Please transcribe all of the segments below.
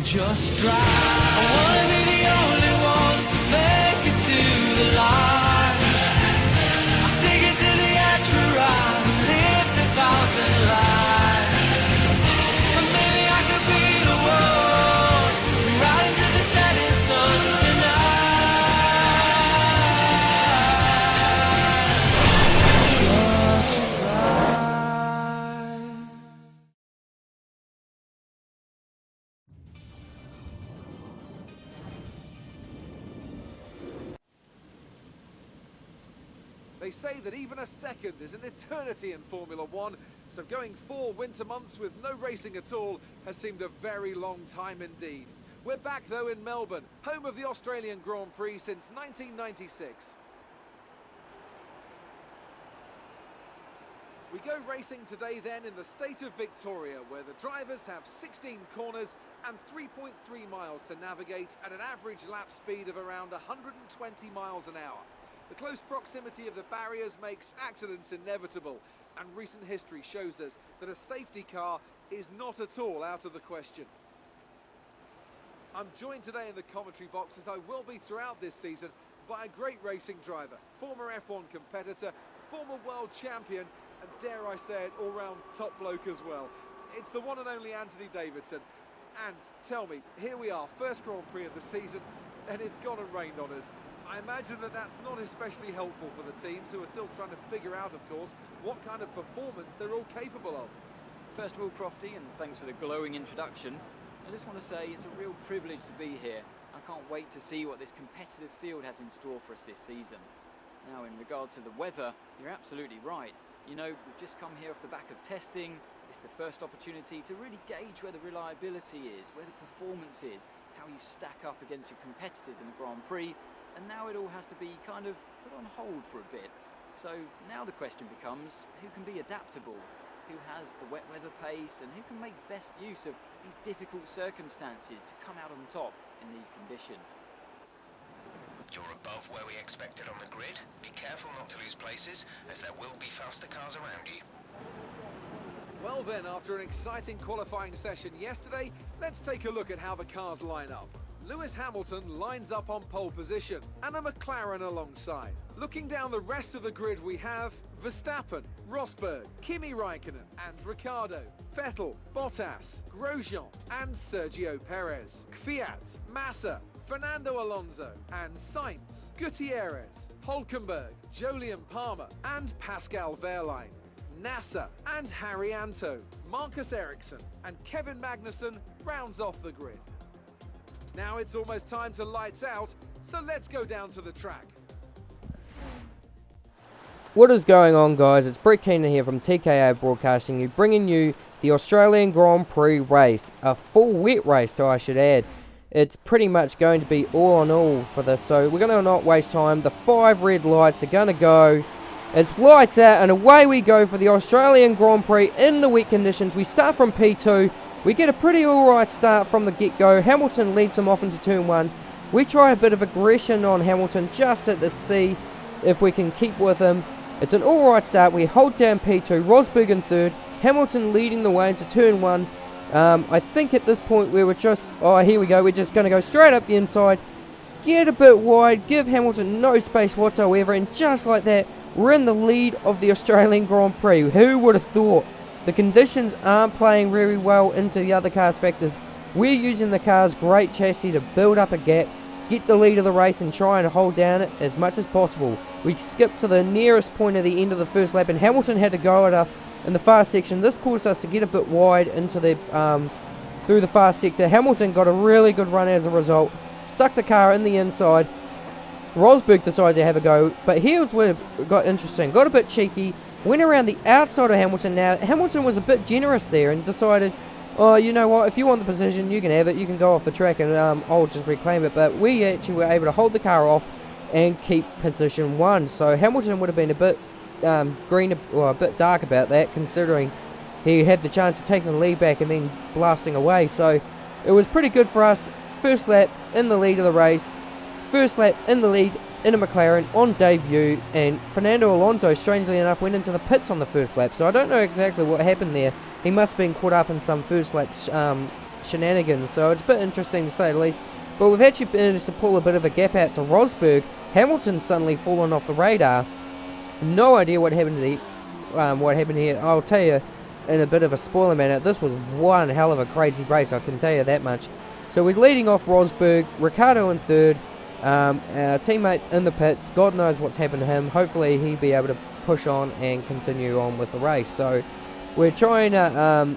just drive. I wanna be the only one to make it to the line. I'll take it to the edge where I live 1,000 lives. But maybe I could be the one right into the setting sun tonight. Just drive. They say that even a second is an eternity in Formula One, so going 4 winter months with no racing at all has seemed a very long time indeed. We're back though in Melbourne, home of the Australian Grand Prix since 1996. We go racing today then in the state of Victoria, where the drivers have 16 corners and 3.3 miles to navigate at an average lap speed of around 120 miles an hour. The close proximity of the barriers makes accidents inevitable, and recent history shows us that a safety car is not at all out of the question. I'm joined today in the commentary box, as I will be throughout this season, by a great racing driver, former F1 competitor, former world champion, and dare I say it, all-round top bloke as well. It's the one and only Anthony Davidson. And tell me, here we are, first Grand Prix of the season, and it's gone and rained on us. I imagine that that's not especially helpful for the teams, who are still trying to figure out, of course, what kind of performance they're all capable of. First of all, Crofty, and thanks for the glowing introduction. I just want to say it's a real privilege to be here. I can't wait to see what this competitive field has in store for us this season. Now, in regards to the weather, you're absolutely right. You know, we've just come here off the back of testing. It's the first opportunity to really gauge where the reliability is, where the performance is, how you stack up against your competitors in the Grand Prix. And now it all has to be kind of put on hold for a bit. So now the question becomes, who can be adaptable? Who has the wet weather pace, and who can make best use of these difficult circumstances to come out on top in these conditions? You're above where we expected on the grid. Be careful not to lose places, as there will be faster cars around you. Well then, after an exciting qualifying session yesterday, let's take a look at how the cars line up. Lewis Hamilton lines up on pole position, and a McLaren alongside. Looking down the rest of the grid, we have Verstappen, Rosberg, Kimi Raikkonen and Ricciardo, Vettel, Bottas, Grosjean and Sergio Perez, Kvyat, Massa, Fernando Alonso and Sainz, Gutierrez, Hülkenberg, Jolyon Palmer and Pascal Wehrlein, Nasser and Harry Anto, Marcus Ericsson and Kevin Magnussen rounds off the grid. Now it's almost time to lights out, so let's go down to the track. What is going on, guys? It's Brett Keenan here from TKA Broadcasting, bringing you the Australian Grand Prix race. A full wet race, I should add. It's pretty much going to be all on all for this, so we're going to not waste time. The 5 red lights are going to go. It's lights out, and away we go for the Australian Grand Prix in the wet conditions. We start from P2. We get a pretty alright start from the get-go. Hamilton leads him off into turn 1. We try a bit of aggression on Hamilton just to see if we can keep with him. It's an alright start. We hold down P2. Rosberg in third. Hamilton leading the way into turn 1. I think at this point we were just... Oh, here we go. We're just going to go straight up the inside. Get a bit wide. Give Hamilton no space whatsoever. And just like that, we're in the lead of the Australian Grand Prix. Who would have thought? The conditions aren't playing very well into the other cars' factors. We're using the car's great chassis to build up a gap, get the lead of the race and try and hold down it as much as possible. We skipped to the nearest point of the end of the first lap, and Hamilton had to go at us in the fast section. This caused us to get a bit wide into the through the fast sector. Hamilton got a really good run as a result. Stuck the car in the inside. Rosberg decided to have a go, but here's where it got interesting. Got a bit cheeky. Went around the outside of Hamilton. Now, Hamilton was a bit generous there and decided, oh, you know what, if you want the position, you can have it. You can go off the track and I'll just reclaim it. But we actually were able to hold the car off and keep position 1. So Hamilton would have been a bit green, or a bit dark about that, considering he had the chance of taking the lead back and then blasting away. So it was pretty good for us. First lap in the lead of the race. First lap in the lead in a McLaren on debut, and Fernando Alonso, strangely enough, went into the pits on the first lap, so I don't know exactly what happened there. He must have been caught up in some first lap shenanigans, so it's a bit interesting to say the least. But we've actually managed to pull a bit of a gap out to Rosberg. Hamilton's suddenly fallen off the radar. No idea what happened here. I'll tell you in a bit of a spoiler manner, this was one hell of a crazy race, I can tell you that much. So we're leading off Rosberg, Ricciardo in third, our teammates in the pits. God knows what's happened to him. Hopefully he'll be able to push on and continue on with the race. So we're trying to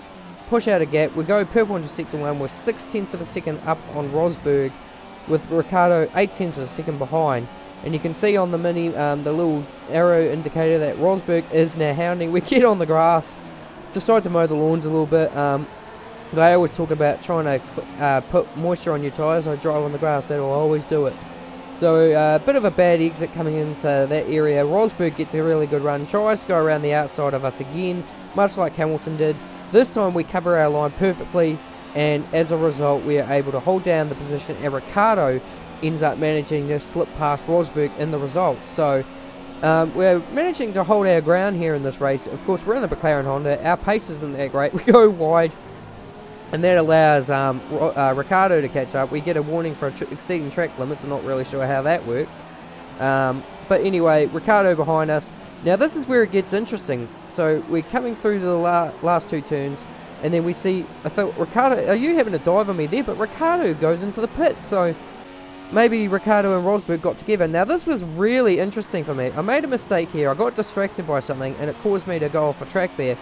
push out a gap. We go purple into sector 1. We're 6/10 of a second up on Rosberg, with Ricciardo 8/10 of a second behind. And you can see on the mini, the little arrow indicator that Rosberg is now hounding. We get on the grass, decide to mow the lawns a little bit. They always talk about trying to put moisture on your tyres. I drive on the grass, that'll always do it. So a bit of a bad exit coming into that area. Rosberg gets a really good run, tries to go around the outside of us again, much like Hamilton did. This time we cover our line perfectly, and as a result we are able to hold down the position, and Ricciardo ends up managing to slip past Rosberg in the result. So we're managing to hold our ground here in this race. Of course, we're in the McLaren Honda. Our pace isn't that great. We go wide, and that allows Ricciardo to catch up. We get a warning for exceeding track limits. I'm not really sure how that works. But anyway, Ricciardo behind us. Now this is where it gets interesting. So we're coming through the last two turns, and then we see, I thought, Ricciardo, are you having a dive on me there? But Ricciardo goes into the pit. So maybe Ricciardo and Rosberg got together. Now this was really interesting for me. I made a mistake here. I got distracted by something, and it caused me to go off a track there.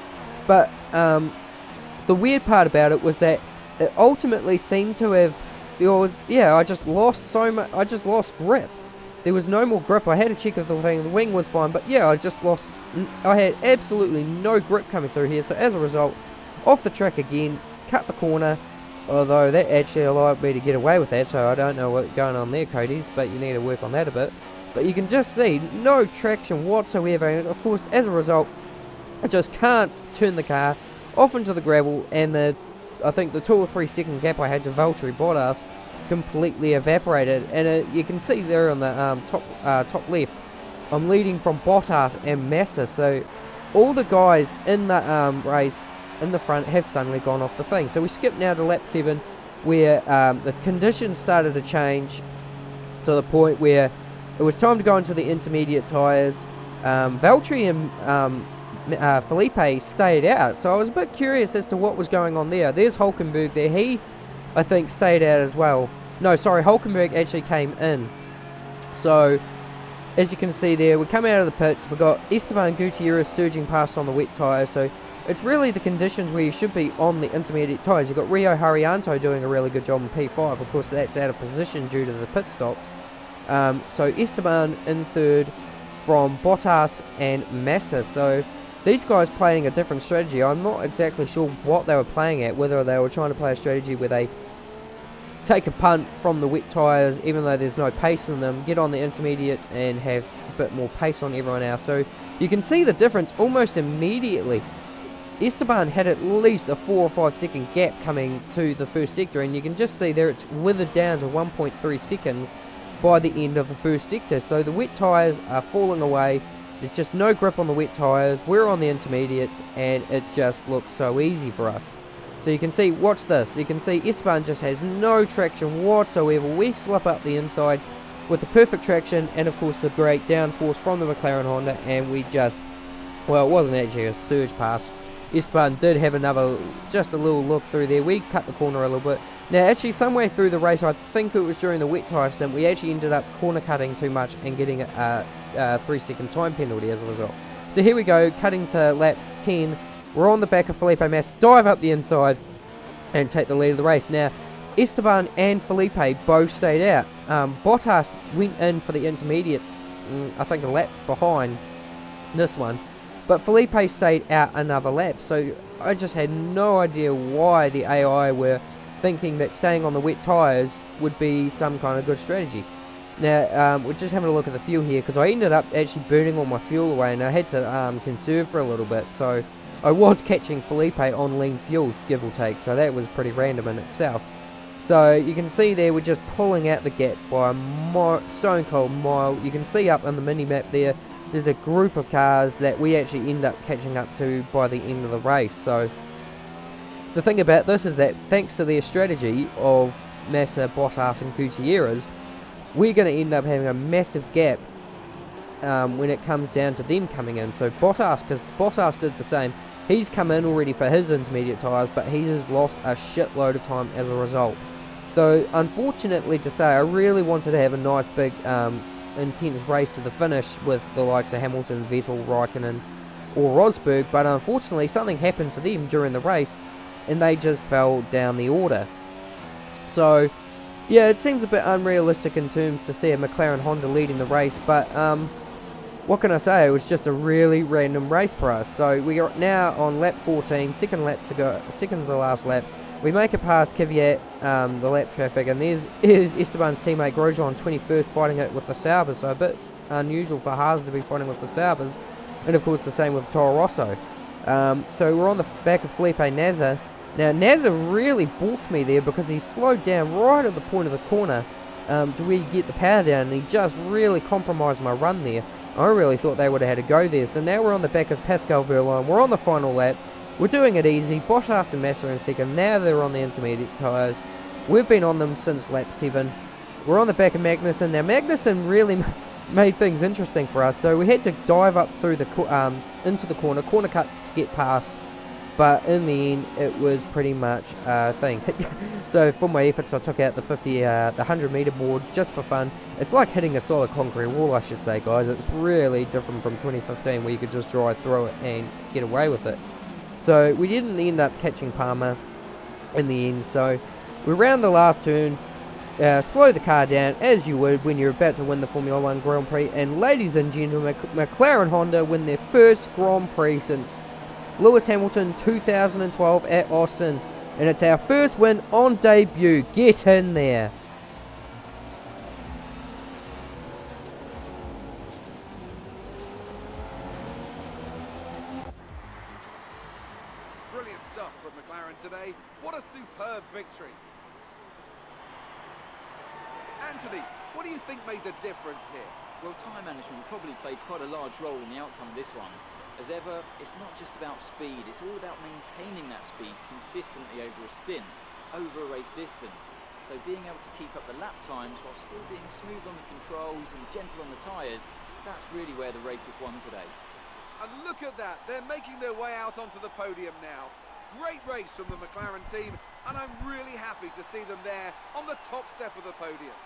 But the weird part about it was that it ultimately seemed to have, I just lost so much. I just lost grip. There was no more grip. I had to check if the wing was fine, but yeah, I just lost. I had absolutely no grip coming through here. So as a result, off the track again, cut the corner. Although that actually allowed me to get away with that, so I don't know what's going on there, Cody's, but you need to work on that a bit. But you can just see no traction whatsoever, and of course, as a result, I just can't turn the car off into the gravel, and I think the 2 or 3 second gap I had to Valtteri Bottas completely evaporated. And you can see there on the top left, I'm leading from Bottas and Massa, so all the guys in the race in the front have suddenly gone off the thing. So we skip now to lap 7, where the conditions started to change to the point where it was time to go into the intermediate tyres. Valtteri and Felipe stayed out, so I was a bit curious as to what was going on there. There's Hulkenberg there. He, I think, stayed out as well. No, sorry, Hulkenberg actually came in. So as you can see there, we come out of the pits. We've got Esteban Gutierrez surging past on the wet tyres, so it's really the conditions where you should be on the intermediate tyres. You've got Rio Haryanto doing a really good job in P5. Of course, that's out of position due to the pit stops. So Esteban in third from Bottas and Massa. So these guys playing a different strategy. I'm not exactly sure what they were playing at, whether they were trying to play a strategy where they take a punt from the wet tyres, even though there's no pace in them, get on the intermediates and have a bit more pace on everyone else. So you can see the difference almost immediately. Esteban had at least a 4 or 5 second gap coming to the first sector, and you can just see there it's withered down to 1.3 seconds by the end of the first sector. So the wet tyres are falling away. There's just no grip on the wet tyres. We're on the intermediates, and it just looks so easy for us. So you can see, watch this, you can see Esteban just has no traction whatsoever. We slip up the inside with the perfect traction, and of course the great downforce from the McLaren Honda, and we just, well, it wasn't actually a surge pass. Esteban did have just a little look through there. We cut the corner a little bit. Now actually somewhere through the race, I think it was during the wet tyre stint, we actually ended up corner cutting too much and getting a 3 second time penalty as a result. So here we go, cutting to lap 10. We're on the back of Felipe Massa, dive up the inside and take the lead of the race. Now Esteban and Felipe both stayed out. Bottas went in for the intermediates, I think a lap behind this one. But Felipe stayed out another lap, so I just had no idea why the AI were thinking that staying on the wet tyres would be some kind of good strategy. Now, we're just having a look at the fuel here, because I ended up actually burning all my fuel away, and I had to conserve for a little bit, so I was catching Felipe on lean fuel, give or take, so that was pretty random in itself. So you can see there, we're just pulling out the gap by a stone cold mile. You can see up on the mini-map there, there's a group of cars that we actually end up catching up to by the end of the race. So the thing about this is that thanks to their strategy of Massa, Bottas and Gutierrez, we're going to end up having a massive gap when it comes down to them coming in. So Bottas, because Bottas did the same, he's come in already for his intermediate tyres, but he has lost a shitload of time as a result. So unfortunately to say, I really wanted to have a nice big intense race to the finish with the likes of Hamilton, Vettel, Raikkonen or Rosberg, but unfortunately something happened to them during the race and they just fell down the order. So yeah, it seems a bit unrealistic in terms to see a McLaren Honda leading the race, but what can I say, it was just a really random race for us. So we are now on lap 14, second to the last lap. We make it past Kvyat, the lap traffic, and there's Esteban's teammate Grosjean 21st fighting it with the Saubers, so a bit unusual for Haas to be fighting with the Saubers, and of course the same with Toro Rosso. So we're on the back of Felipe Nasr. Now Nasr really balked me there because he slowed down right at the point of the corner to where you get the power down, and he just really compromised my run there. I really thought they would have had to go there. So now we're on the back of Pascal Wehrlein, we're on the final lap. We're doing it easy. Bottas and Massa in second. Now they're on the intermediate tyres. We've been on them since lap 7. We're on the back of Magnussen. Now Magnussen really made things interesting for us. So we had to dive up through the into the corner cut to get past. But in the end, it was pretty much a thing. So for my efforts, I took out the 100 meter board just for fun. It's like hitting a solid concrete wall, I should say, guys. It's really different from 2015 where you could just drive through it and get away with it. So we didn't end up catching Palmer in the end. So we round the last turn, slow the car down as you would when you're about to win the Formula 1 Grand Prix. And ladies and gentlemen, McLaren Honda win their first Grand Prix since Lewis Hamilton 2012 at Austin. And it's our first win on debut. Get in there. Brilliant stuff from McLaren today. What a superb victory. Anthony, what do you think made the difference here? Well, time management probably played quite a large role in the outcome of this one. As ever, it's not just about speed, it's all about maintaining that speed consistently over a stint, over a race distance. So being able to keep up the lap times while still being smooth on the controls and gentle on the tyres, that's really where the race was won today. And look at that, they're making their way out onto the podium now. Great race from the McLaren team, and I'm really happy to see them there on the top step of the podium.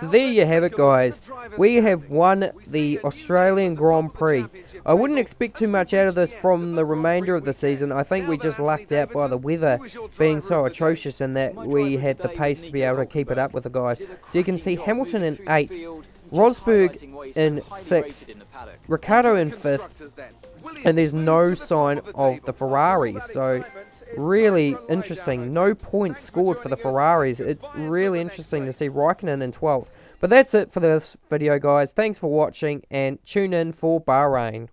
So there you have it, guys. We have won the Australian Grand Prix. I wouldn't expect too much out of this from the remainder of the season. I think we just lucked out by the weather being so atrocious and that we had the pace to be able to keep it up with the guys. So you can see Hamilton in 8th, Rosberg in 6th, Ricciardo in 5th, and there's no sign of the Ferraris. So really interesting. No points scored for the Ferraris. It's really interesting to see Raikkonen in 12th. But that's it for this video, guys. Thanks for watching and tune in for Bahrain.